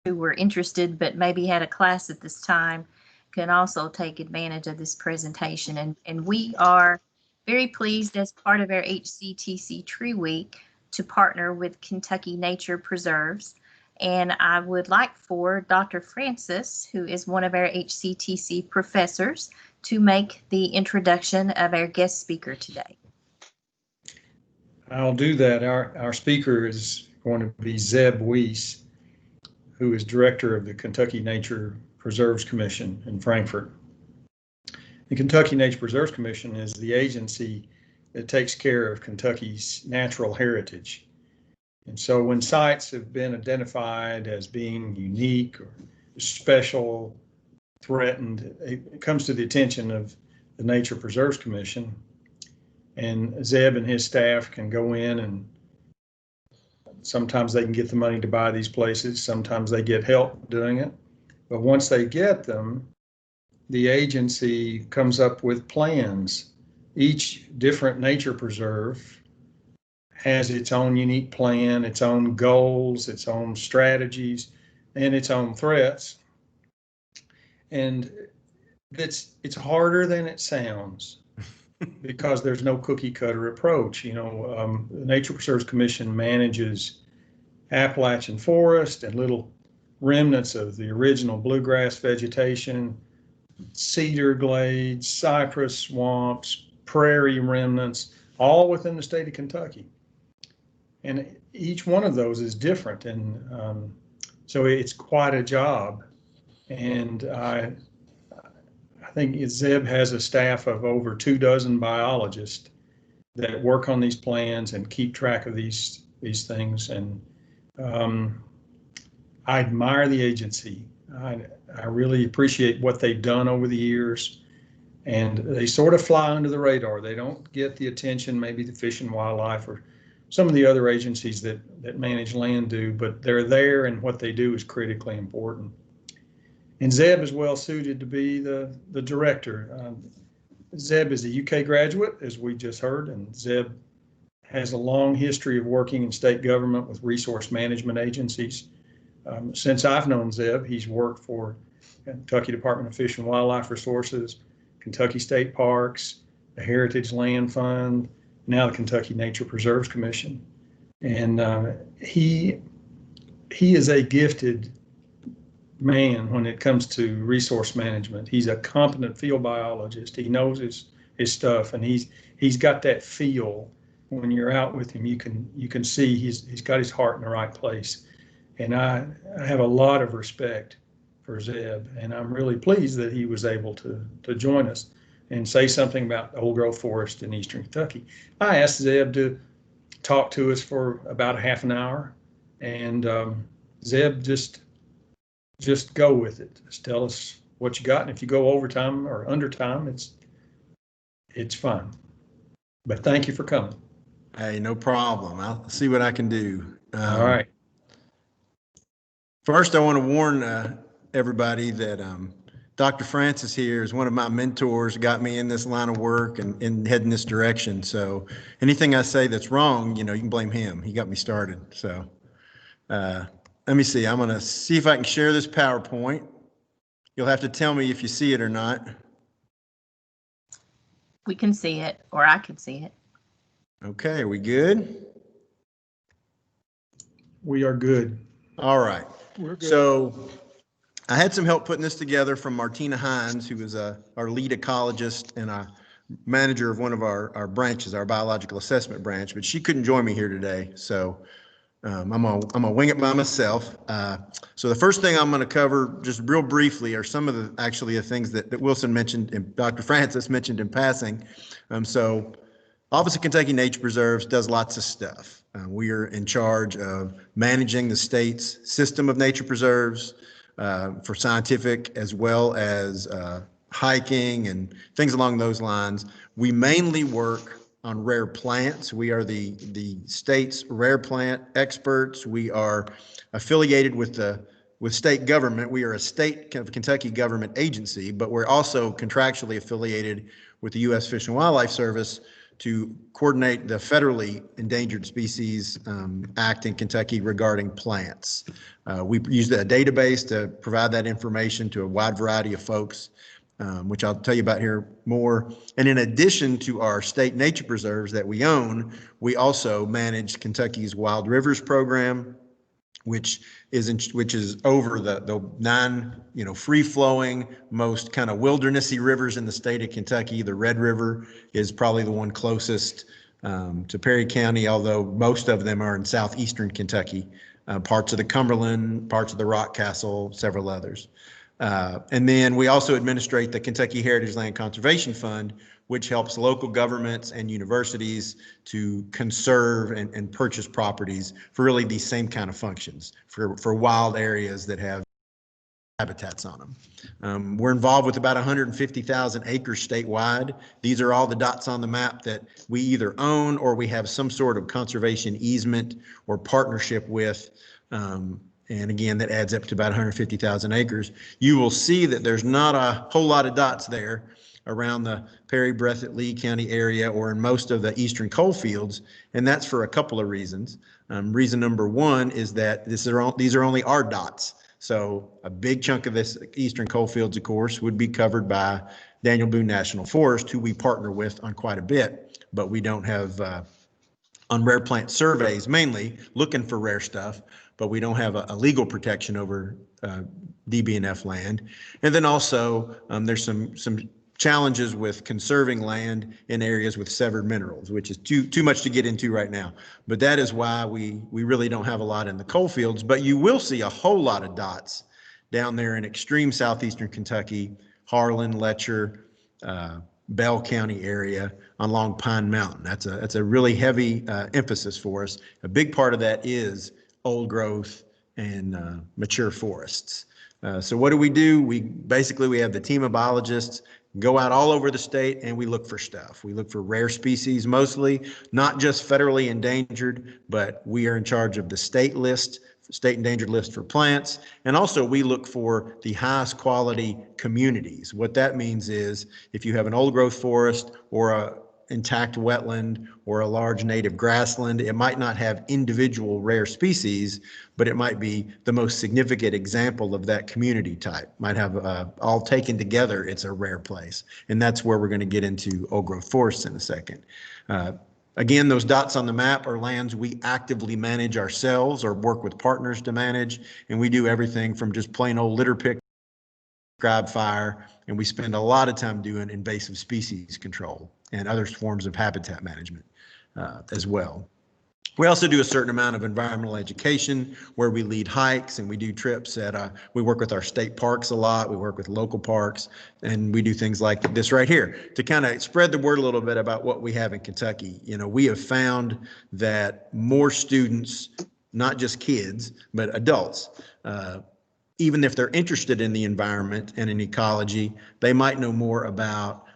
who were interested but maybe had a class at this time can also take advantage of this presentation. And we are very pleased as part of our HCTC Tree Week to partner with Kentucky Nature Preserves. And I would like for Dr. Francis, who is one of our HCTC professors, to make the introduction of our guest speaker today. I'll do that. Our speaker is going to be Zeb Weiss, who is director of the Kentucky Nature Preserves Commission in Frankfort. The Kentucky Nature Preserves Commission is the agency that takes care of Kentucky's natural heritage. And so when sites have been identified as being unique or special, threatened, it comes to the attention of the Nature Preserves Commission. And Zeb and his staff can go in, and sometimes they can get the money to buy these places. Sometimes they get help doing it. But once they get them, the agency comes up with plans. Each different nature preserve has its own unique plan, its own goals, its own strategies, and its own threats. And it's harder than it sounds because there's no cookie cutter approach. The Nature Preserves Commission manages Appalachian forest and little remnants of the original bluegrass vegetation, cedar glades, cypress swamps, prairie remnants, all within the state of Kentucky. And each one of those is different. And so it's quite a job. And I think Zeb has a staff of over 24 biologists that work on these plans and keep track of these things. And I admire the agency. I really appreciate what they've done over the years, and they sort of fly under the radar. They don't get the attention maybe the Fish and Wildlife or some of the other agencies that manage land do, but they're there, and what they do is critically important. And Zeb is well suited to be the director. Zeb is a UK graduate, as we just heard, and Zeb has a long history of working in state government with resource management agencies. Since I've known Zeb, he's worked for Kentucky Department of Fish and Wildlife Resources, Kentucky State Parks, the Heritage Land Fund, now the Kentucky Nature Preserves Commission. And he is a gifted man when it comes to resource management. He's a competent field biologist. He knows his stuff, and he's got that feel. When you're out with him, you can see he's got his heart in the right place. And I have a lot of respect for Zeb, and I'm really pleased that he was able to join us and say something about old growth forest in eastern Kentucky. I asked Zeb to talk to us for about a half an hour, and Zeb, just go with it. Just tell us what you got, and if you go overtime or under time, it's fine. But thank you for coming. Hey, no problem. I'll see what I can do. All right. First, I want to warn everybody that Dr. Francis here is one of my mentors, got me in this line of work and heading this direction. So anything I say that's wrong, you can blame him. He got me started. So let me see. I'm going to see if I can share this PowerPoint. You'll have to tell me if you see it or not. We can see it, or I can see it. Okay, are we good? We are good. All right. We're good. So I had some help putting this together from Martina Hines, who is our lead ecologist and a manager of one of our branches, our biological assessment branch, but she couldn't join me here today. So I'm gonna wing it by myself. So the first thing I'm gonna cover just real briefly are some of the things that Wilson mentioned and Dr. Francis mentioned in passing. So Office of Kentucky Nature Preserves does lots of stuff. We are in charge of managing the state's system of nature preserves for scientific as well as hiking and things along those lines. We mainly work on rare plants. We are the state's rare plant experts. We are affiliated with state government. We are a state of Kentucky government agency, but we're also contractually affiliated with the U.S. Fish and Wildlife Service to coordinate the federally Endangered Species Act in Kentucky regarding plants. We use a database to provide that information to a wide variety of folks, which I'll tell you about here more. And in addition to our state nature preserves that we own, we also manage Kentucky's Wild Rivers program, which is over the 9, free flowing, most kind of wildernessy rivers in the state of Kentucky. The Red River is probably the one closest to Perry County, although most of them are in southeastern Kentucky, parts of the Cumberland, parts of the Rockcastle, several others. And then we also administrate the Kentucky Heritage Land Conservation Fund, which helps local governments and universities to conserve and purchase properties for really these same kind of functions for wild areas that have habitats on them. We're involved with about 150,000 acres statewide. These are all the dots on the map that we either own or we have some sort of conservation easement or partnership with. And again, that adds up to about 150,000 acres. You will see that there's not a whole lot of dots there around the Perry, Breathitt, Lee County area or in most of the eastern coal fields, and that's for a couple of reasons. Reason number one is that these are only our dots. So a big chunk of this eastern coal fields, of course, would be covered by Daniel Boone National Forest, who we partner with on quite a bit, but we don't have on rare plant surveys, mainly looking for rare stuff, but we don't have a legal protection over DBNF land. And then also there's some challenges with conserving land in areas with severed minerals, which is too much to get into right now. But that is why we really don't have a lot in the coal fields, but you will see a whole lot of dots down there in extreme southeastern Kentucky, Harlan, Letcher, Bell County area along Pine Mountain. That's a really heavy emphasis for us. A big part of that is old growth and mature forests. So what do? We have the team of biologists go out all over the state and we look for stuff. We look for rare species mostly, not just federally endangered, but we are in charge of the state endangered list for plants. And also we look for the highest quality communities. What that means is if you have an old growth forest or a intact wetland or a large native grassland, it might not have individual rare species, but it might be the most significant example of that community type. Might have all taken together, it's a rare place. And that's where we're going to get into old growth forests in a second. Again, those dots on the map are lands we actively manage ourselves or work with partners to manage. And we do everything from just plain old litter pick, prescribed fire, and we spend a lot of time doing invasive species control and other forms of habitat management as well. We also do a certain amount of environmental education where we lead hikes and we do trips we work with our state parks a lot, we work with local parks, and we do things like this right here to kind of spread the word a little bit about what we have in Kentucky. We have found that more students, not just kids, but adults, even if they're interested in the environment and in ecology, they might know more about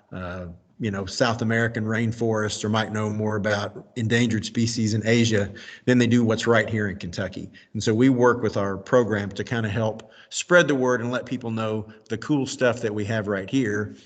South American rainforests or might know more about endangered species in Asia than they do what's right here in Kentucky. And so we work with our program to kind of help spread the word and let people know the cool stuff that we have right here.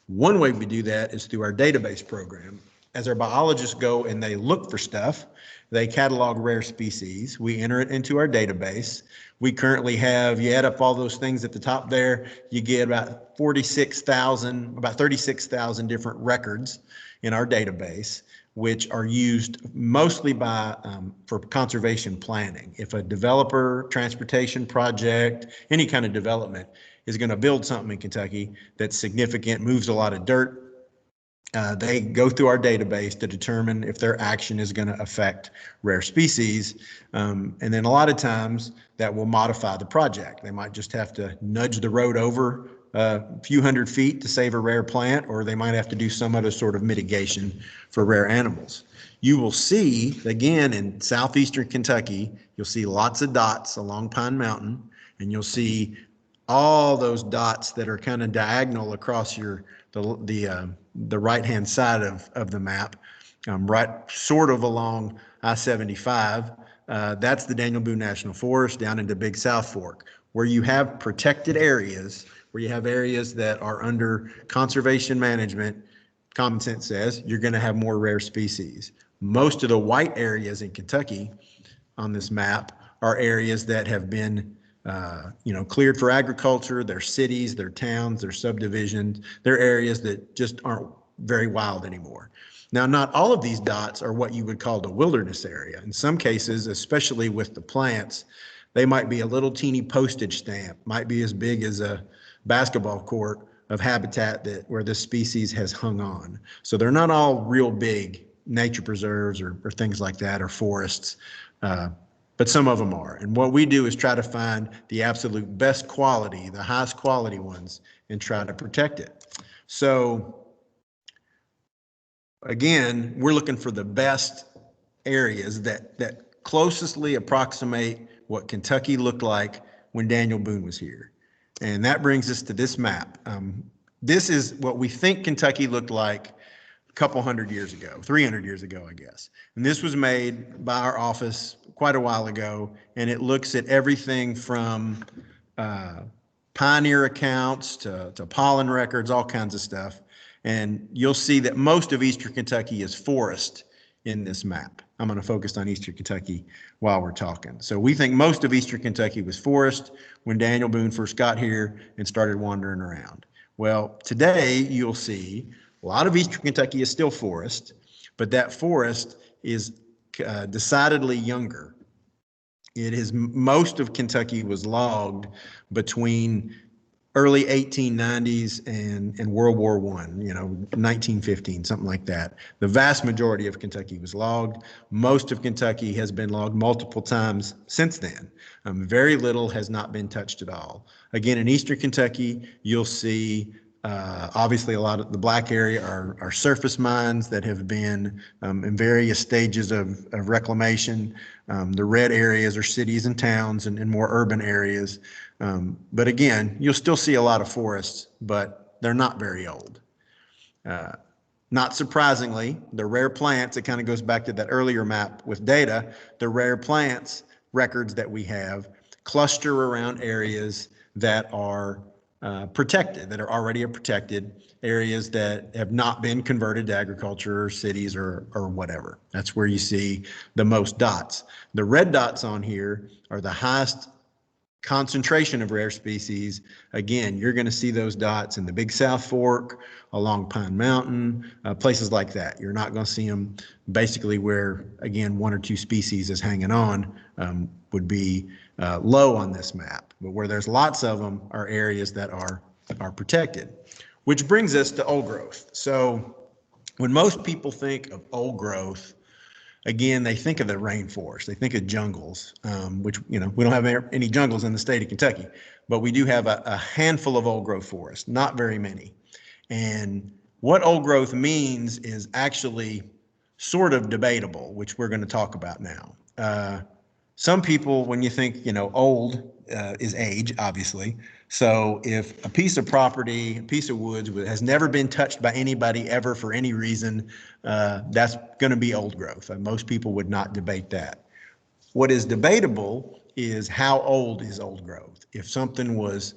One way we do that is through our database program. As our biologists go and they look for stuff, they catalog rare species. We enter it into our database. We currently have, you add up all those things at the top there, you get about 36,000 different records in our database, which are used mostly for conservation planning. If a developer, transportation project, any kind of development is going to build something in Kentucky that's significant, moves a lot of dirt, they go through our database to determine if their action is going to affect rare species. And then a lot of times that will modify the project. They might just have to nudge the road over a few hundred feet to save a rare plant, or they might have to do some other sort of mitigation for rare animals. You will see, again, in southeastern Kentucky, you'll see lots of dots along Pine Mountain, and you'll see all those dots that are kind of diagonal across the right-hand side of the map, right sort of along I-75. That's the Daniel Boone National Forest down into Big South Fork, where you have protected areas, where you have areas that are under conservation management common sense says you're going to have more rare species. Most of the white areas in Kentucky on this map are areas that have been cleared for agriculture. They're cities, they're towns, they're subdivisions. They're areas that just aren't very wild anymore. Now, not all of these dots are what you would call the wilderness area. In some cases, especially with the plants, they might be a little teeny postage stamp, might be as big as a basketball court of habitat where this species has hung on. So they're not all real big nature preserves or things like that, or forests, but some of them are. And what we do is try to find the absolute best quality, the highest quality ones, and try to protect it. So again, we're looking for the best areas that closestly approximate what Kentucky looked like when Daniel Boone was here. And that brings us to this map. This is what we think Kentucky looked like a couple 100 years ago, 300 years ago, I guess. And this was made by our office quite a while ago, and it looks at everything from pioneer accounts to pollen records, all kinds of stuff. And you'll see that most of Eastern Kentucky is forest in this map. I'm going to focus on Eastern Kentucky while we're talking. So we think most of Eastern Kentucky was forest when Daniel Boone first got here and started wandering around. Well, today you'll see a lot of Eastern Kentucky is still forest, but that forest is decidedly younger. It is, most of Kentucky was logged between early 1890s and World War I, 1915, something like that. The vast majority of Kentucky was logged. Most of Kentucky has been logged multiple times since then. Very little has not been touched at all. Again, in Eastern Kentucky, you'll see obviously a lot of the black area are surface mines that have been in various stages of reclamation. The red areas are cities and towns and more urban areas. But again, you'll still see a lot of forests, but they're not very old. Not surprisingly, the rare plants, it kind of goes back to that earlier map with data, the rare plants records that we have cluster around areas that are protected, that are already protected, areas that have not been converted to agriculture or cities or whatever. That's where you see the most dots. The red dots on here are the highest concentration of rare species. Again, you're going to see those dots in the Big South Fork, along Pine Mountain, places like that. You're not going to see them basically where, again, one or two species is hanging on would be low on this map. But where there's lots of them are areas that are protected, which brings us to old growth. So when most people think of old growth, again, they think of the rainforest, they think of jungles, which, we don't have any jungles in the state of Kentucky, but we do have a handful of old growth forests, not very many. And what old growth means is actually sort of debatable, which we're going to talk about now. Some people, when you think, old is age, obviously. So if a piece of property, a piece of woods has never been touched by anybody ever for any reason, that's going to be old growth. Most people would not debate that. What is debatable is how old is old growth. If something was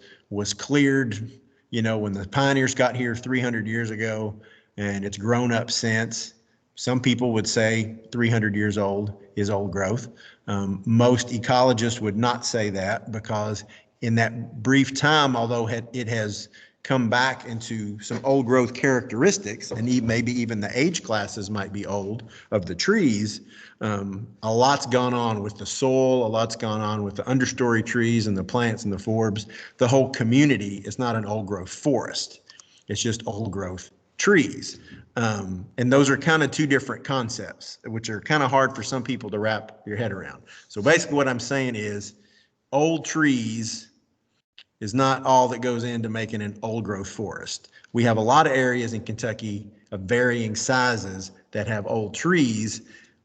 cleared, when the pioneers got here 300 years ago and it's grown up since, some people would say 300 years old is old growth. Most ecologists would not say that, because in that brief time, although it has come back into some old growth characteristics, and maybe even the age classes might be old of the trees, a lot's gone on with the soil, a lot's gone on with the understory trees and the plants and the forbs. The whole community is not an old growth forest. It's just old growth trees. And those are kind of two different concepts, which are kind of hard for some people to wrap your head around. So basically what I'm saying is old trees is not all that goes into making an old growth forest. We have a lot of areas in Kentucky of varying sizes that have old trees,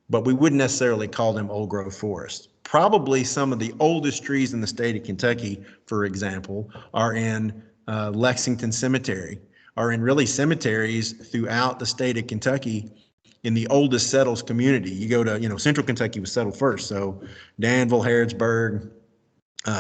but we wouldn't necessarily call them old growth forests. Probably some of the oldest trees in the state of Kentucky, for example, are in Lexington Cemetery, are in really cemeteries throughout the state of Kentucky in the oldest settles community. You go to, Central Kentucky was settled first. So Danville, Harrodsburg,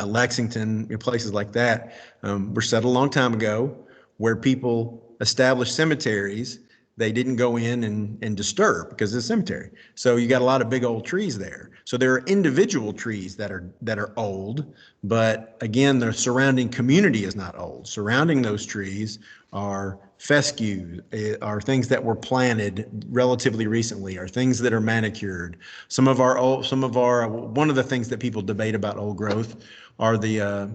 Lexington, places like that were settled a long time ago, where people established cemeteries they didn't go in and disturb because it's a cemetery. So you got a lot of big old trees there. So there are individual trees that are old, but again, the surrounding community is not old. Surrounding those trees are fescue, are things that were planted relatively recently, are things that are manicured. One of the things that people debate about old growth are the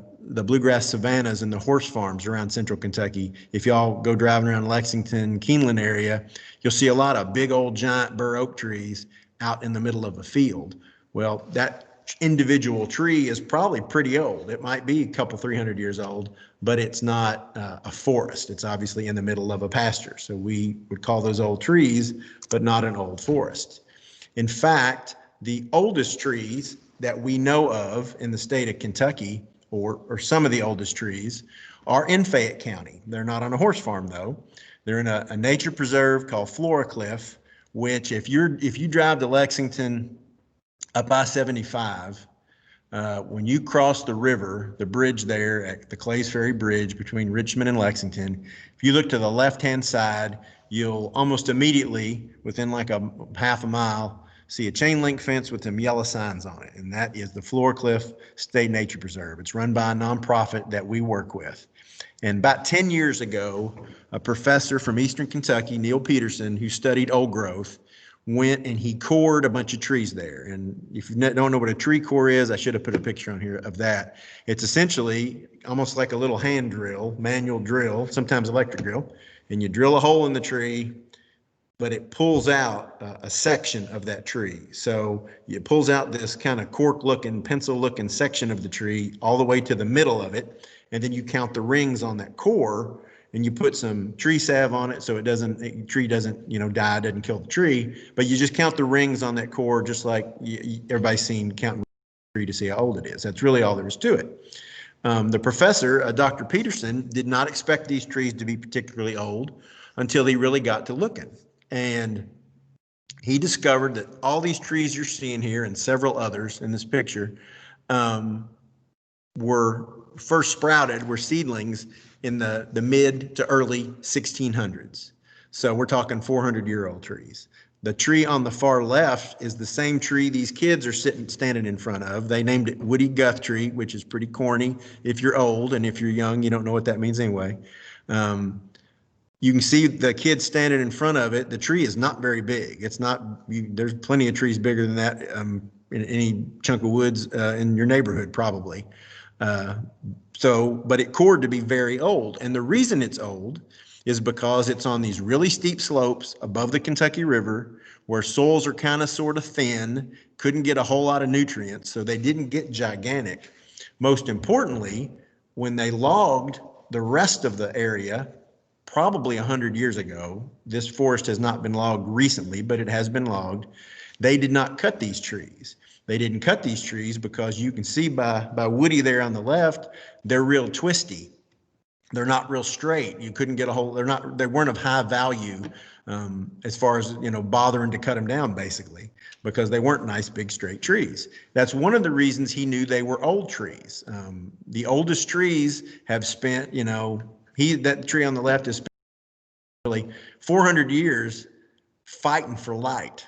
bluegrass savannas and the horse farms around central Kentucky. If y'all go driving around Lexington, Keeneland area, you'll see a lot of big old giant bur oak trees out in the middle of a field. Well, that individual tree is probably pretty old. It might be a couple, 300 years old, but it's not a forest. It's obviously in the middle of a pasture. So we would call those old trees, but not an old forest. In fact, the oldest trees that we know of in the state of Kentucky, or some of the oldest trees, are in Fayette County. They're not on a horse farm though. They're in a nature preserve called Floracliff, which if you drive to Lexington up I-75, when you cross the river, the bridge there at the Clays Ferry Bridge between Richmond and Lexington, if you look to the left-hand side, you'll almost immediately, within like a half a mile, see a chain link fence with them yellow signs on it. And that is the Floracliff State Nature Preserve. It's run by a nonprofit that we work with. And about 10 years ago, a professor from Eastern Kentucky, Neil Peterson, who studied old growth, went and he cored a bunch of trees there. And if you don't know what a tree core is, I should have put a picture on here of that. It's essentially almost like a little hand drill, manual drill, sometimes electric drill, and you drill a hole in the tree, but it pulls out a section of that tree. So it pulls out this kind of cork looking, pencil looking section of the tree all the way to the middle of it. And then you count the rings on that core and you put some tree salve on it so the tree doesn't, die, doesn't kill the tree, but you just count the rings on that core just like everybody's seen counting the tree to see how old it is. That's really all there is to it. The professor, Dr. Peterson, did not expect these trees to be particularly old until he really got to looking. And he discovered that all these trees you're seeing here and several others in this picture were first sprouted, were seedlings in the mid to early 1600s. So we're talking 400-year-old trees. The tree on the far left is the same tree these kids are standing in front of. They named it Woody Guthrie, which is pretty corny if you're old, and if you're young, you don't know what that means anyway. You can see the kids standing in front of it. The tree is not very big. It's not, there's plenty of trees bigger than that in any chunk of woods in your neighborhood, probably. But it cored to be very old. And the reason it's old is because it's on these really steep slopes above the Kentucky River where soils are kind of sort of thin, couldn't get a whole lot of nutrients, so they didn't get gigantic. Most importantly, when they logged the rest of the area, probably 100 years ago, this forest has not been logged recently, but it has been logged, they did not cut these trees. They didn't cut these trees because you can see by Woody there on the left, they're real twisty. They're not real straight. You couldn't get they weren't of high value as far as, bothering to cut them down basically, because they weren't nice, big, straight trees. That's one of the reasons he knew they were old trees. The oldest trees have spent, that tree on the left has spent really 400 years fighting for light.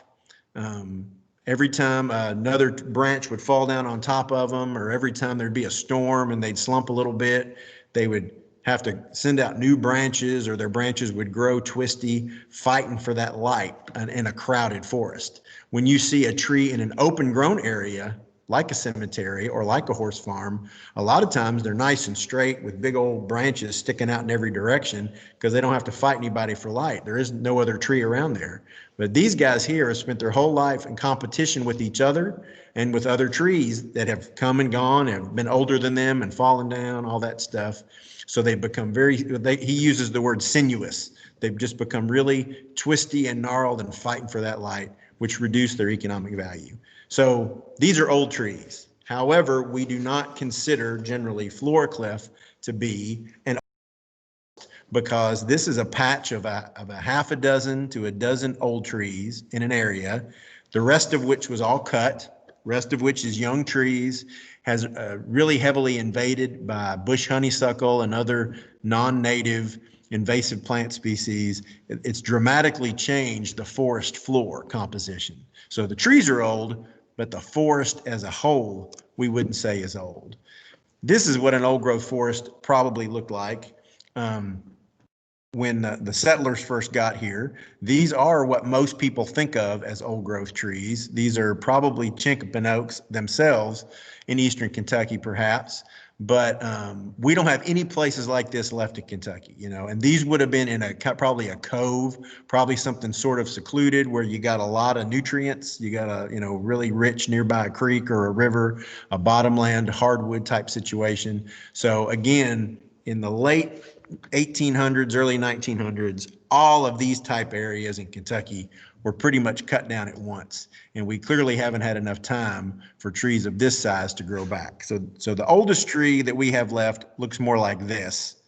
Every time another branch would fall down on top of them, or every time there'd be a storm and they'd slump a little bit, they would have to send out new branches, or their branches would grow twisty, fighting for that light in a crowded forest. When you see a tree in an open grown area, like a cemetery or like a horse farm, a lot of times they're nice and straight with big old branches sticking out in every direction because they don't have to fight anybody for light. There is no other tree around there. But these guys here have spent their whole life in competition with each other and with other trees that have come and gone, have been older than them and fallen down, all that stuff. So they've become he uses the word sinuous. They've just become really twisty and gnarled and fighting for that light, which reduce their economic value. So these are old trees. However, we do not consider generally Floracliff to be an old, because this is a patch of a half a dozen to a dozen old trees in an area, the rest of which was all cut, rest of which is young trees, has really heavily invaded by bush honeysuckle and other non-native invasive plant species, it's dramatically changed the forest floor composition. So the trees are old, but the forest as a whole, we wouldn't say is old. This is what an old growth forest probably looked like when the settlers first got here. These are what most people think of as old growth trees. These are probably chinkapin oaks themselves in eastern Kentucky, perhaps. But we don't have any places like this left in Kentucky, you know, and these would have been in probably a cove, probably something sort of secluded where you got a lot of nutrients. You got a, you know, really rich nearby a creek or a river, a bottomland hardwood type situation. So again, in the late 1800s, early 1900s, all of these type areas in Kentucky were pretty much cut down at once. And we clearly haven't had enough time for trees of this size to grow back. So the oldest tree that we have left looks more like this.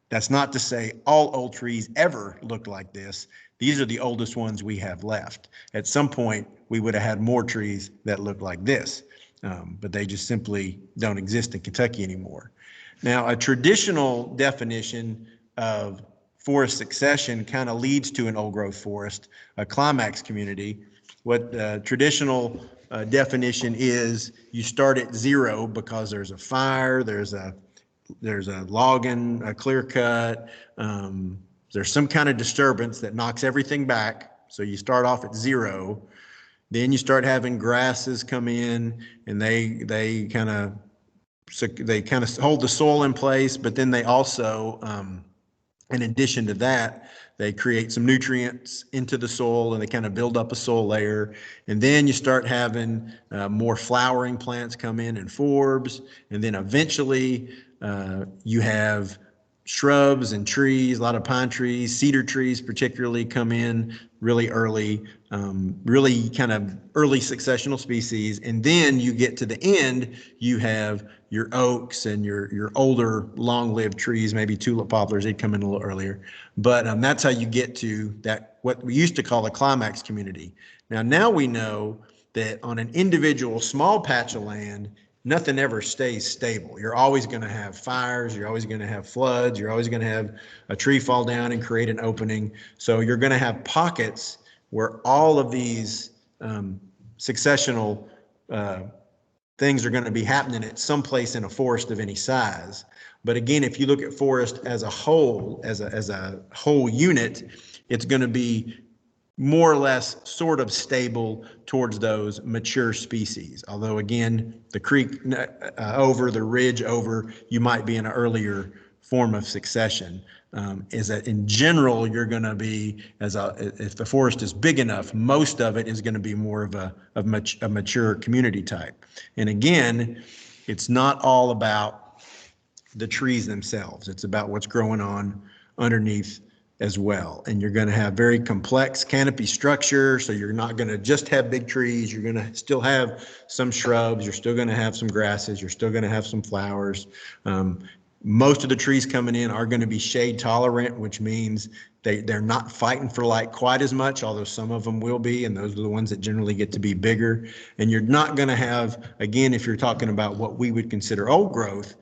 That's not to say all old trees ever look like this. These are the oldest ones we have left. At some point, we would have had more trees that look like this, but they just simply don't exist in Kentucky anymore. Now, a traditional definition of forest succession kind of leads to an old growth forest, a climax community. What the traditional definition is, you start at zero because there's a fire, there's a logging, a clear cut, there's some kind of disturbance that knocks everything back. So you start off at zero, then you start having grasses come in, and they kind of hold the soil in place, but then they also, in addition to that, they create some nutrients into the soil, and they kind of build up a soil layer. And then you start having more flowering plants come in and forbs. And then eventually you have shrubs and trees, a lot of pine trees, cedar trees particularly come in really early, really kind of early successional species. And then you get to the end, you have your oaks and your older long-lived trees, maybe tulip poplars, they'd come in a little earlier. But that's how you get to that, what we used to call a climax community. Now we know that on an individual small patch of land, nothing ever stays stable. You're always going to have fires. You're always going to have floods. You're always going to have a tree fall down and create an opening. So you're going to have pockets where all of these successional things are going to be happening at some place in a forest of any size. But again, if you look at forest as a whole, as a whole unit, it's going to be more or less sort of stable towards those mature species. Although again, the creek over, the ridge over, you might be in an earlier form of succession. Is that in general, you're going to be, if the forest is big enough, most of it is going to be more of a mature community type. And again, it's not all about the trees themselves. It's about what's growing on underneath as well. And you're going to have very complex canopy structure. So you're not going to just have big trees. You're going to still have some shrubs. You're still going to have some grasses. You're still going to have some flowers. Most of the trees coming in are going to be shade tolerant, which means they're not fighting for light quite as much, although some of them will be, and those are the ones that generally get to be bigger. And you're not going to have, again, if you're talking about what we would consider old growth,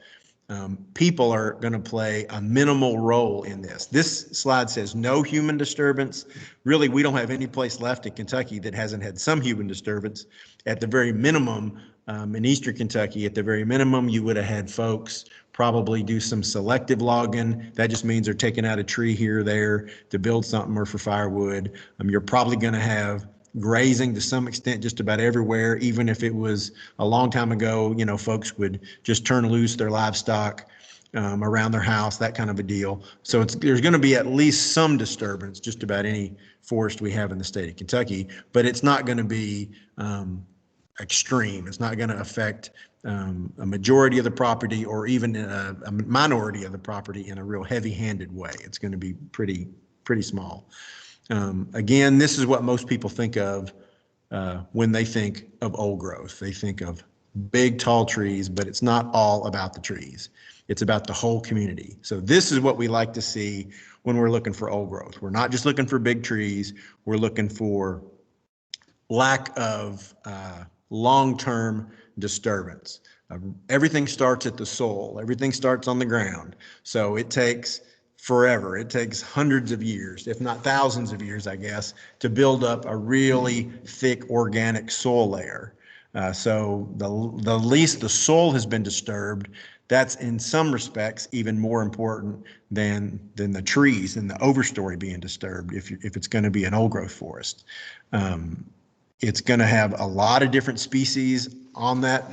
people are going to play a minimal role in this. This slide says no human disturbance. Really, we don't have any place left in Kentucky that hasn't had some human disturbance. At the very minimum, in eastern Kentucky, at the very minimum, you would have had folks probably do some selective logging. That just means they're taking out a tree here or there to build something or for firewood. You're probably going to have grazing to some extent just about everywhere. Even if it was a long time ago, you know, folks would just turn loose their livestock around their house, that kind of a deal. So there's going to be at least some disturbance just about any forest we have in the state of Kentucky, but it's not going to be extreme. It's not going to affect a majority of the property or even a minority of the property in a real heavy-handed way. It's going to be pretty small. Again, this is what most people think of when they think of old growth. They think of big, tall trees, but it's not all about the trees. It's about the whole community. So this is what we like to see when we're looking for old growth. We're not just looking for big trees. We're looking for lack of long-term disturbance. Everything starts at the soil. Everything starts on the ground. So it takes forever. It takes hundreds of years, if not thousands of years, I guess, to build up a really thick organic soil layer. So the least the soil has been disturbed, that's in some respects even more important than the trees and the overstory being disturbed if it's going to be an old growth forest. It's going to have a lot of different species on that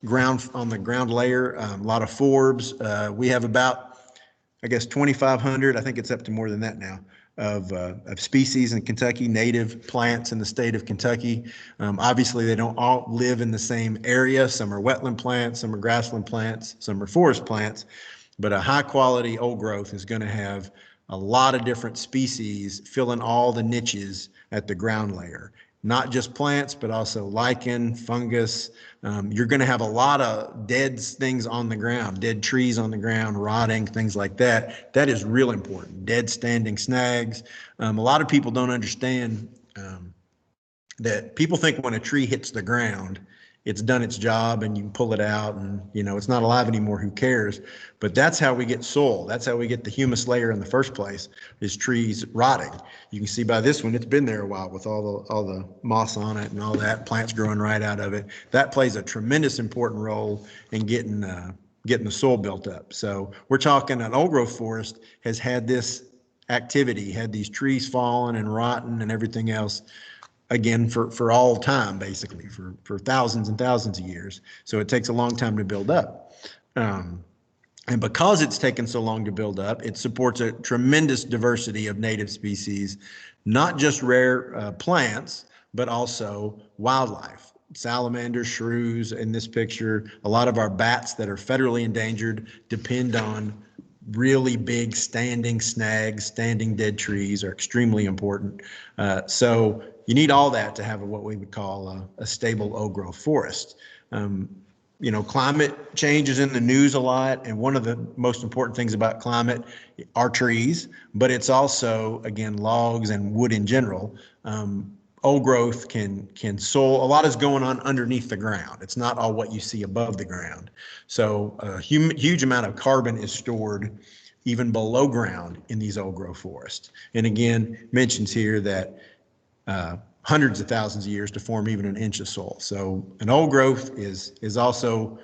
ground, on the ground layer, a lot of forbs. We have about, I guess, 2,500, I think it's up to more than that now, of species in Kentucky, native plants in the state of Kentucky. Obviously, they don't all live in the same area. Some are wetland plants, some are grassland plants, some are forest plants, but a high quality old growth is going to have a lot of different species filling all the niches at the ground layer. Not just plants, but also lichen, fungus. You're going to have a lot of dead things on the ground, dead trees on the ground, rotting, things like that. That is real important. Dead standing snags. A lot of people don't understand that people think when a tree hits the ground, it's done its job and you can pull it out and, you know, it's not alive anymore, who cares? But that's how we get soil. That's how we get the humus layer in the first place, is trees rotting. You can see by this one, it's been there a while with all the moss on it and all that, plants growing right out of it. That plays a tremendous important role in getting the soil built up. So we're talking an old growth forest has had this activity, had these trees falling and rotten and everything else, again, for all time, basically, for thousands and thousands of years. So it takes a long time to build up. And because it's taken so long to build up, it supports a tremendous diversity of native species, not just rare plants, but also wildlife. Salamanders, shrews in this picture, a lot of our bats that are federally endangered depend on really big standing snags, standing dead trees are extremely important. So you need all that to have what we would call a stable old growth forest. You know, climate change is in the news a lot, and one of the most important things about climate are trees, but it's also, again, logs and wood in general. Old growth can soil. A lot is going on underneath the ground. It's not all what you see above the ground. So a huge amount of carbon is stored even below ground in these old growth forests. And again, mentions here that hundreds of thousands of years to form even an inch of soil. So an old growth is also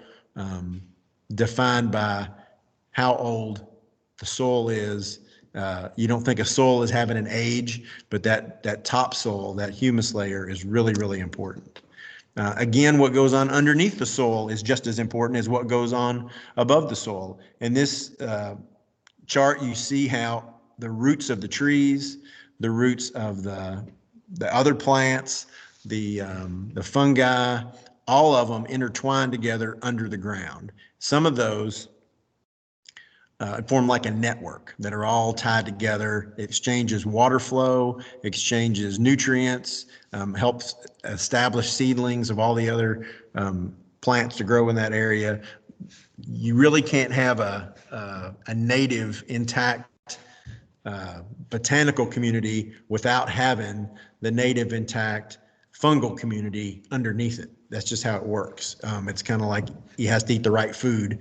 defined by how old the soil is. You don't think of soil as having an age, but that topsoil, that humus layer, is really, really important. Again, what goes on underneath the soil is just as important as what goes on above the soil. In this chart, you see how the roots of the trees, the roots of the other plants, the fungi, all of them intertwine together under the ground. Some of those form like a network that are all tied together, exchanges water flow, exchanges nutrients, helps establish seedlings of all the other plants to grow in that area. You really can't have a native intact botanical community without having the native intact fungal community underneath it. That's just how it works. It's kind of like he has to eat the right food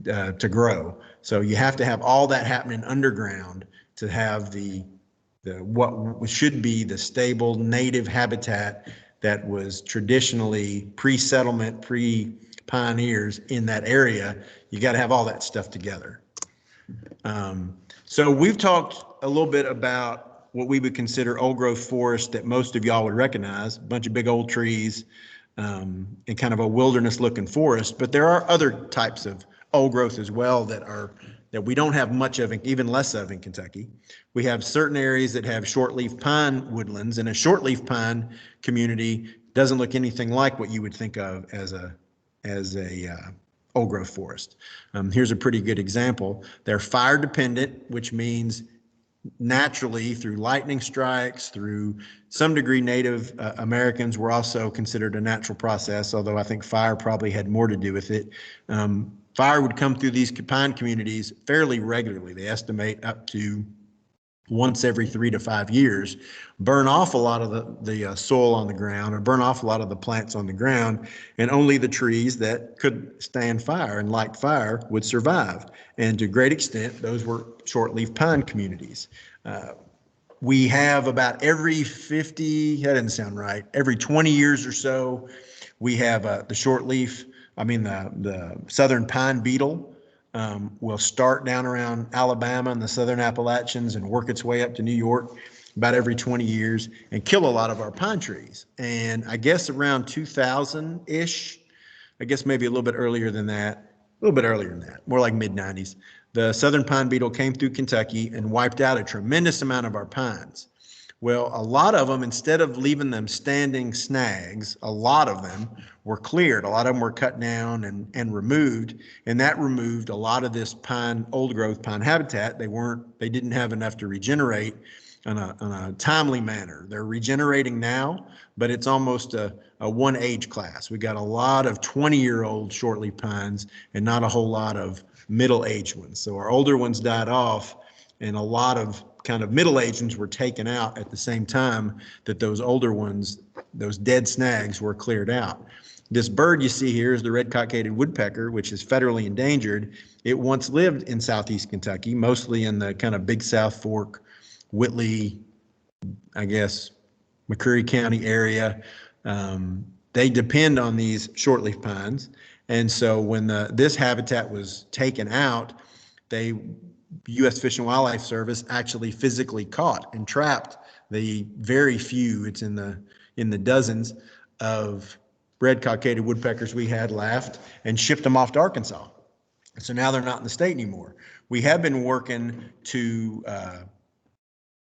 to grow. So you have to have all that happening underground to have the what should be the stable native habitat that was traditionally pre-settlement, pre-pioneers in that area. You got to have all that stuff together. So we've talked a little bit about what we would consider old growth forest that most of y'all would recognize, a bunch of big old trees, and kind of a wilderness looking forest. But there are other types of old growth as well that we don't have much of, even less of in Kentucky. We have certain areas that have shortleaf pine woodlands, and a shortleaf pine community doesn't look anything like what you would think of as a old growth forest. Here's a pretty good example. They're fire dependent, which means naturally through lightning strikes, through some degree Native Americans were also considered a natural process, although I think fire probably had more to do with it. Fire would come through these pine communities fairly regularly. They estimate up to once every 3 to 5 years, burn off a lot of the soil on the ground, or burn off a lot of the plants on the ground, and only the trees that could stand fire and like fire would survive. And to a great extent, those were shortleaf pine communities. We have about every 50, that didn't sound right, every 20 years or so, we have the southern pine beetle will start down around Alabama and the southern Appalachians and work its way up to New York about every 20 years and kill a lot of our pine trees. And I guess around 2000-ish, I guess maybe a little bit earlier than that, more like mid-90s, the southern pine beetle came through Kentucky and wiped out a tremendous amount of our pines. Well, a lot of them, instead of leaving them standing snags, a lot of them were cleared. A lot of them were cut down and removed, and that removed a lot of this pine, old growth pine habitat. They didn't have enough to regenerate on a timely manner. They're regenerating now, but it's almost a one age class. We got a lot of 20-year-old shortleaf pines and not a whole lot of middle-aged ones. So our older ones died off, and a lot of kind of middle-aged ones were taken out at the same time that those older ones, those dead snags, were cleared out. This bird you see here is the red-cockaded woodpecker, which is federally endangered. It once lived in southeast Kentucky, mostly in the kind of Big South Fork, Whitley, I guess, McCreary County area. They depend on these shortleaf pines. And so when this habitat was taken out, U.S. Fish and Wildlife Service actually physically caught and trapped the very few, it's in the dozens of red-cockaded woodpeckers we had left, and shipped them off to Arkansas. So now they're not in the state anymore. We have been working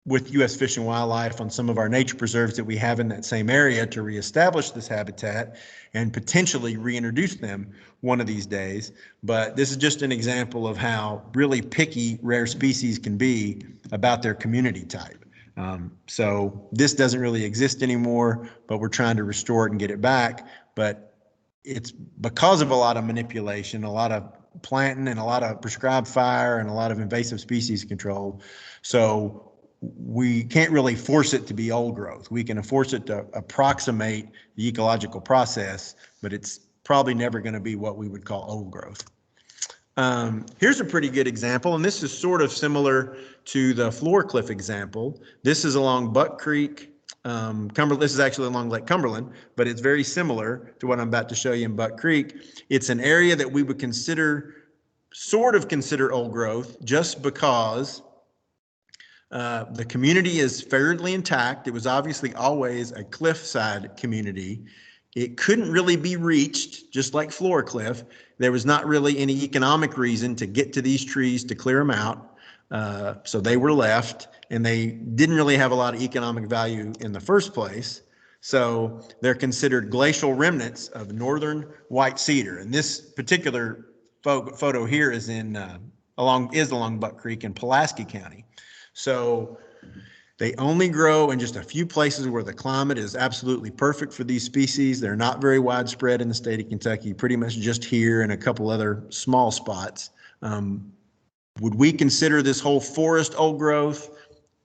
with U.S. Fish and Wildlife on some of our nature preserves that we have in that same area to reestablish this habitat and potentially reintroduce them one of these days. But this is just an example of how really picky rare species can be about their community type. So this doesn't really exist anymore, but we're trying to restore it and get it back. But it's because of a lot of manipulation, a lot of planting, and a lot of prescribed fire, and a lot of invasive species control. So we can't really force it to be old growth. We can force it to approximate the ecological process, but it's probably never going to be what we would call old growth. Here's a pretty good example, and this is sort of similar to the Floor Cliff example. This is along Buck Creek, Cumberland. This is actually along Lake Cumberland, but it's very similar to what I'm about to show you in Buck Creek. It's an area that we would sort of consider old growth, just because the community is fairly intact. It was obviously always a cliffside community. It couldn't really be reached, just like Floor Cliff. There was not really any economic reason to get to these trees to clear them out. So they were left, and they didn't really have a lot of economic value in the first place. So they're considered glacial remnants of northern white cedar. And this particular photo here is along Buck Creek in Pulaski County. So they only grow in just a few places where the climate is absolutely perfect for these species. They're not very widespread in the state of Kentucky, pretty much just here and a couple other small spots. Would we consider this whole forest old growth?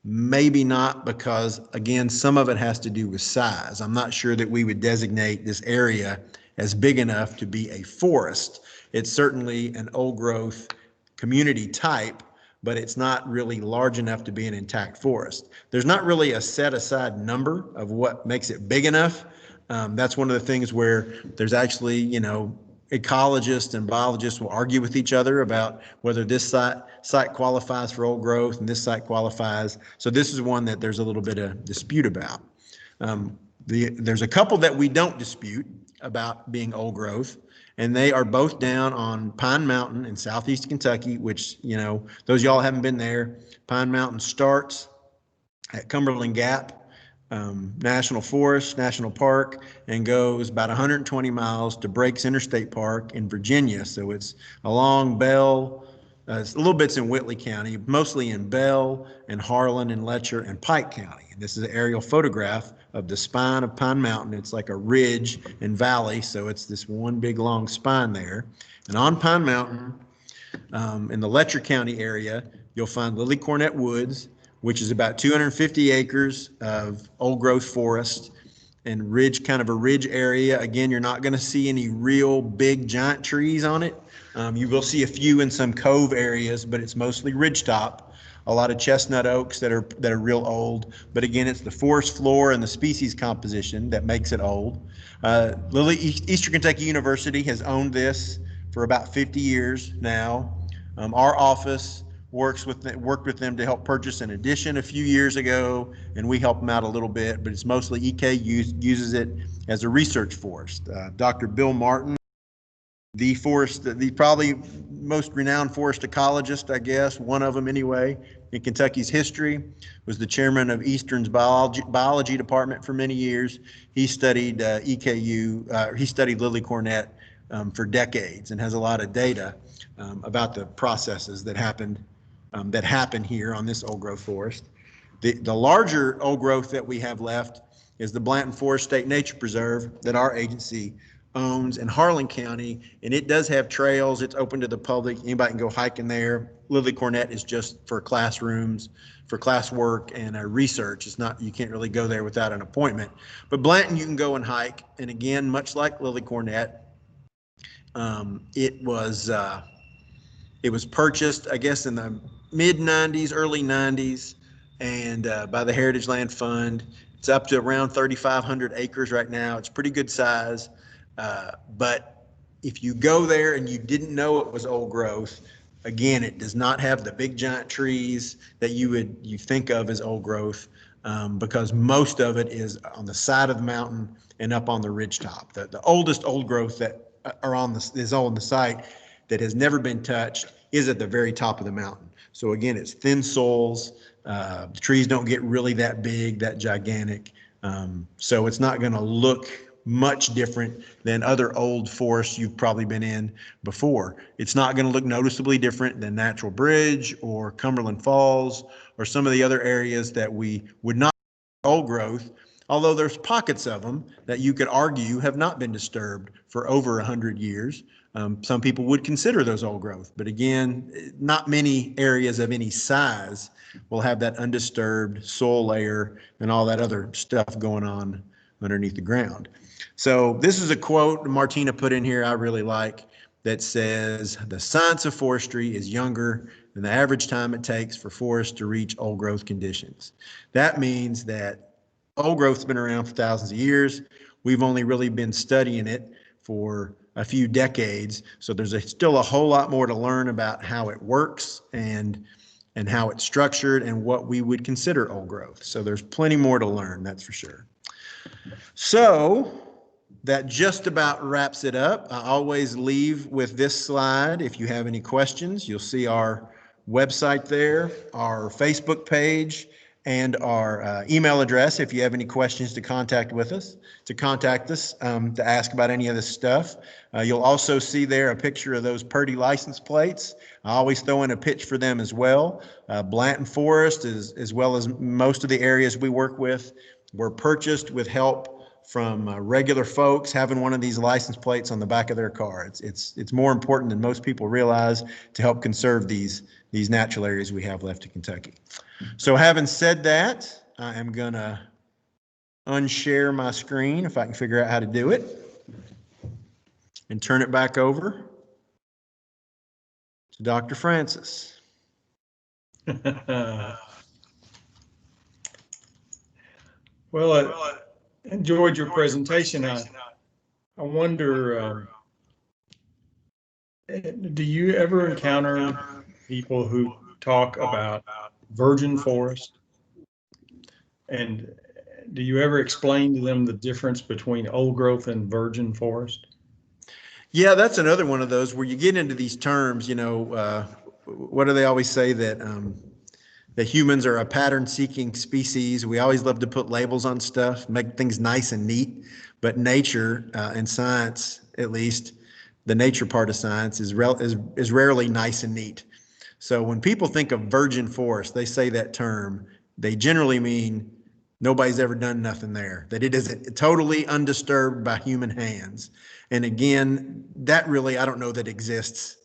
Maybe not, because again, some of it has to do with size. I'm not sure that we would designate this area as big enough to be a forest. It's certainly an old growth community type, but it's not really large enough to be an intact forest. There's not really a set aside number of what makes it big enough. That's one of the things where there's actually, ecologists and biologists will argue with each other about whether this site qualifies for old growth and this site qualifies. So this is one that there's a little bit of dispute about. There's a couple that we don't dispute about being old growth, and they are both down on Pine Mountain in southeast Kentucky, which, those y'all haven't been there. Pine Mountain starts at Cumberland Gap National Forest, National Park, and goes about 120 miles to Breaks Interstate Park in Virginia. So it's along Bell, it's a little bits in Whitley County, mostly in Bell and Harlan and Letcher and Pike County. And this is an aerial photograph of the spine of Pine Mountain. It's like a ridge and valley, so it's this one big long spine there. And on Pine Mountain, in the Letcher County area, you'll find Lily Cornet Woods, which is about 250 acres of old growth forest and ridge, kind of a ridge area. Again, you're not going to see any real big giant trees on it. You will see a few in some cove areas, but it's mostly ridgetop. A lot of chestnut oaks that are real old. But again, it's the forest floor and the species composition that makes it old. Eastern Kentucky University has owned this for about 50 years now. Our office worked with them to help purchase an addition a few years ago, and we help them out a little bit, but it's mostly EK uses it as a research forest. Dr. Bill Martin, the probably most renowned forest ecologist, I guess, one of them anyway, in Kentucky's history, was the chairman of Eastern's biology department for many years. He studied he studied lily cornet for decades and has a lot of data about the processes that happen here on this old growth forest. The larger old growth that we have left is the Blanton Forest State Nature Preserve that our agency owns in Harlan County, and it does have trails. It's open to the public. Anybody can go hiking there. Lily cornet is just for classrooms, for classwork and research. It's not, you can't really go there without an appointment. But Blanton, you can go and hike. And again, much like lily cornet, it was purchased, I guess, in the mid 90s, early 90s, and by the Heritage Land Fund. It's up to around 3,500 acres right now. It's pretty good size. But if you go there and you didn't know it was old growth, again, it does not have the big giant trees that you think of as old growth, because most of it is on the side of the mountain and up on the ridgetop. The oldest old growth that is on the site that has never been touched is at the very top of the mountain. So again, it's thin soils. The trees don't get really that big, that gigantic. So it's not going to look much different than other old forests you've probably been in before. It's not going to look noticeably different than Natural Bridge or Cumberland Falls or some of the other areas that we would not old growth, although there's pockets of them that you could argue have not been disturbed for over 100 years. Some people would consider those old growth, but again, not many areas of any size will have that undisturbed soil layer and all that other stuff going on underneath the ground. So this is a quote Martina put in here I really like that says, "The science of forestry is younger than the average time it takes for forests to reach old growth conditions." That means that old growth's been around for thousands of years. We've only really been studying it for a few decades. So there's still a whole lot more to learn about how it works and how it's structured and what we would consider old growth. So there's plenty more to learn, that's for sure. So that just about wraps it up. I always leave with this slide. If you have any questions, you'll see our website there, our Facebook page, and our email address if you have any questions to contact us, to ask about any of this stuff. You'll also see there a picture of those Purdy license plates. I always throw in a pitch for them as well. Blanton Forest, as well as most of the areas we work with, were purchased with help from regular folks having one of these license plates on the back of their car. It's more important than most people realize to help conserve these natural areas we have left in Kentucky. So having said that, I am gonna unshare my screen if I can figure out how to do it and turn it back over to Dr. Francis. Well, I enjoyed your presentation. I wonder, do you ever encounter people who talk about virgin forest? And do you ever explain to them the difference between old growth and virgin forest? Yeah, that's another one of those where you get into these terms, what do they always say that humans are a pattern-seeking species. We always love to put labels on stuff, make things nice and neat, but nature and science, at least the nature part of science, is rarely nice and neat. So when people think of virgin forest, they say that term, they generally mean nobody's ever done nothing there, that it is totally undisturbed by human hands. And again, that really, I don't know that exists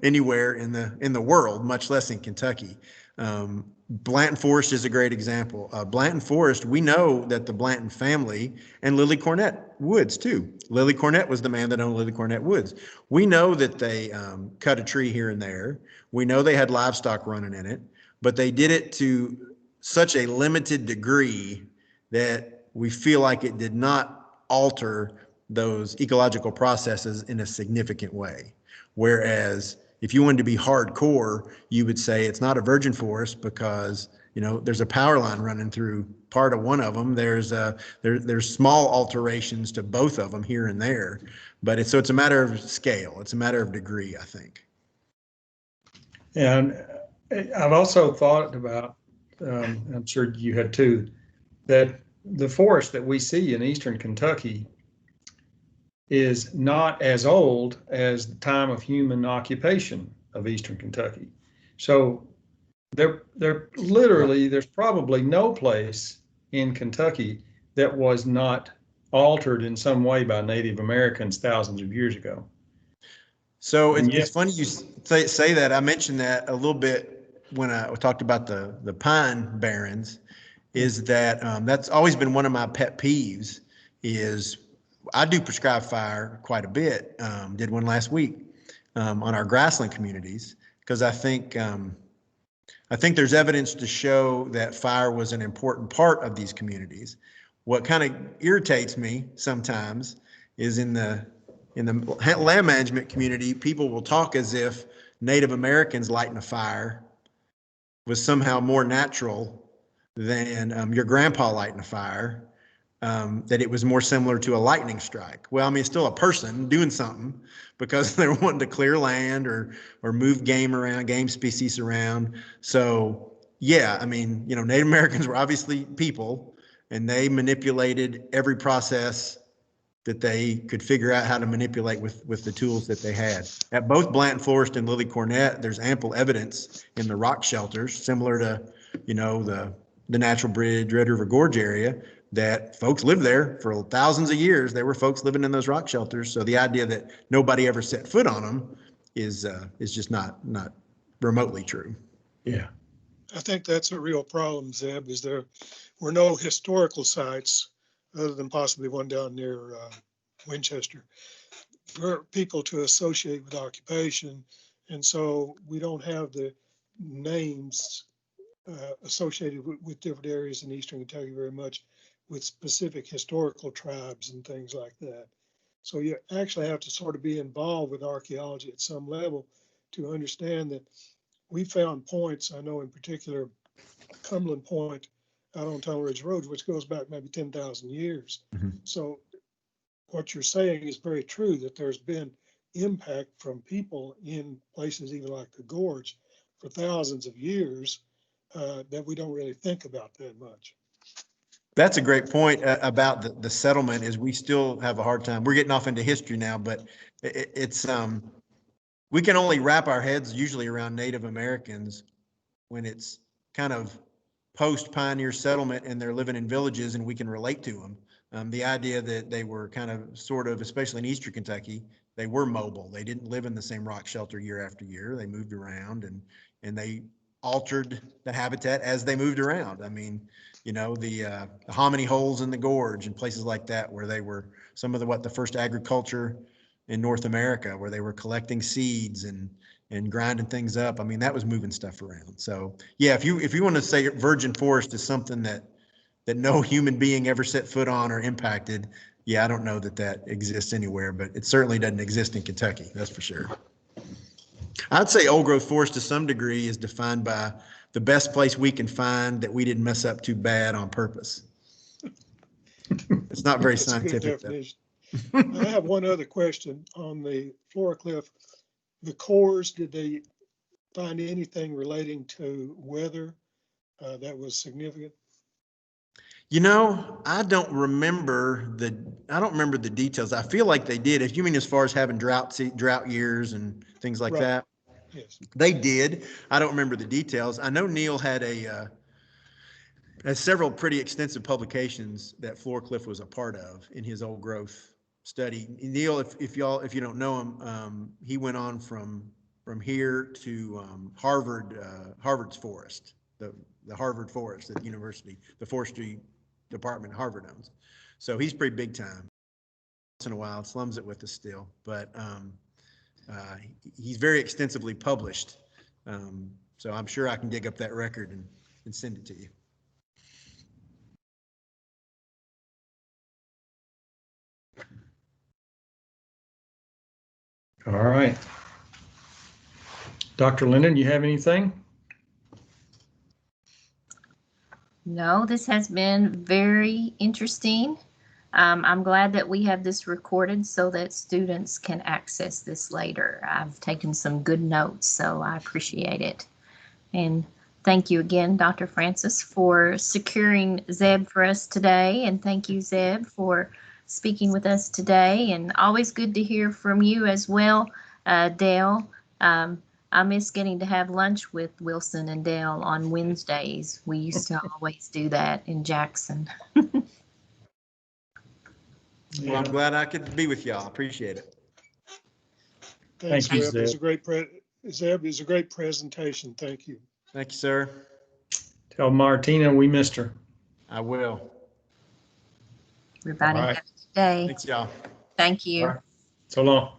anywhere in the world, much less in Kentucky. Blanton Forest is a great example. Blanton Forest, we know that the Blanton family and Lily Cornett Woods too. Lily Cornett was the man that owned Lily Cornett Woods. We know that they cut a tree here and there. We know they had livestock running in it, but they did it to such a limited degree that we feel like it did not alter those ecological processes in a significant way. Whereas if you wanted to be hardcore, you would say it's not a virgin forest because, you know, there's a power line running through part of one of them. There's small alterations to both of them here and there, but it's a matter of scale. It's a matter of degree, I think. And I've also thought about, I'm sure you had too, that the forest that we see in eastern Kentucky is not as old as the time of human occupation of eastern Kentucky. So there literally, there's probably no place in Kentucky that was not altered in some way by Native Americans thousands of years ago. So it's funny you say that. I mentioned that a little bit when I talked about the pine barrens, is that that's always been one of my pet peeves. Is I do prescribe fire quite a bit. Did one last week on our grassland communities because I think there's evidence to show that fire was an important part of these communities. What kind of irritates me sometimes is in the land management community, people will talk as if Native Americans lighting a fire was somehow more natural than your grandpa lighting a fire, that it was more similar to a lightning strike. Well, I mean, it's still a person doing something because they're wanting to clear land or move game around, game species around. So yeah, I mean, you know, Native Americans were obviously people and they manipulated every process that they could figure out how to manipulate with the tools that they had. At both Blanton Forest and Lily Cornett, there's ample evidence in the rock shelters, similar to, you know, the Natural Bridge, Red River Gorge area, that folks lived there for thousands of years. There were folks living in those rock shelters. So the idea that nobody ever set foot on them is just not remotely true. Yeah. I think that's a real problem, Zeb, is there were no historical sites other than possibly one down near Winchester for people to associate with occupation. And so we don't have the names associated with different areas in eastern Kentucky very much with specific historical tribes and things like that. So you actually have to sort of be involved with archaeology at some level to understand that we found points, I know in particular, Cumberland Point out on Tunnel Ridge Road, which goes back maybe 10,000 years. Mm-hmm. So what you're saying is very true, that there's been impact from people in places even like the gorge for thousands of years that we don't really think about that much. That's a great point about the settlement. Is we still have a hard time. We're getting off into history now, but it's we can only wrap our heads usually around Native Americans when it's kind of post-pioneer settlement and they're living in villages and we can relate to them. The idea that they were kind of sort of, especially in eastern Kentucky, they were mobile. They didn't live in the same rock shelter year after year. They moved around and they altered the habitat as they moved around. I mean, you know, the hominy holes in the gorge and places like that where they were some of the first agriculture in North America, where they were collecting seeds and grinding things up. I mean, that was moving stuff around. So yeah, if you want to say virgin forest is something that no human being ever set foot on or impacted, yeah, I don't know that exists anywhere, but it certainly doesn't exist in Kentucky, that's for sure. I'd say old growth forest to some degree is defined by the best place we can find that we didn't mess up too bad on purpose. It's not very scientific. I have one other question on the Flora Cliff. The cores, did they find anything relating to weather that was significant? You know, I don't remember the details. I feel like they did. If you mean as far as having drought years and things like that, yes, they did. I don't remember the details. I know Neil had has several pretty extensive publications that Flora Cliff was a part of in his old growth study. Neil, if you don't know him, he went on from from here to Harvard's forest, the Harvard forest at the university, the forestry department Harvard owns. So he's pretty big time. Once in a while, slums it with us still, but he's very extensively published. So I'm sure I can dig up that record and send it to you. All right. Dr. Linden, you have anything? No, this has been very interesting. I'm glad that we have this recorded so that students can access this later. I've taken some good notes, so I appreciate it. And thank you again, Dr. Francis, for securing Zeb for us today. And thank you, Zeb, for speaking with us today. And always good to hear from you as well, Dale. I miss getting to have lunch with Wilson and Dale on Wednesdays. We used to always do that in Jackson. Well, I'm glad I could be with y'all. Appreciate it. Thanks, Thank you, Zeb. It was Zeb. a great Zeb, it was a great presentation. Thank you. Thank you, sir. Tell Martina we missed her. I will. Everybody All right. have a good day. Thanks, y'all. Thank you. All right. So long.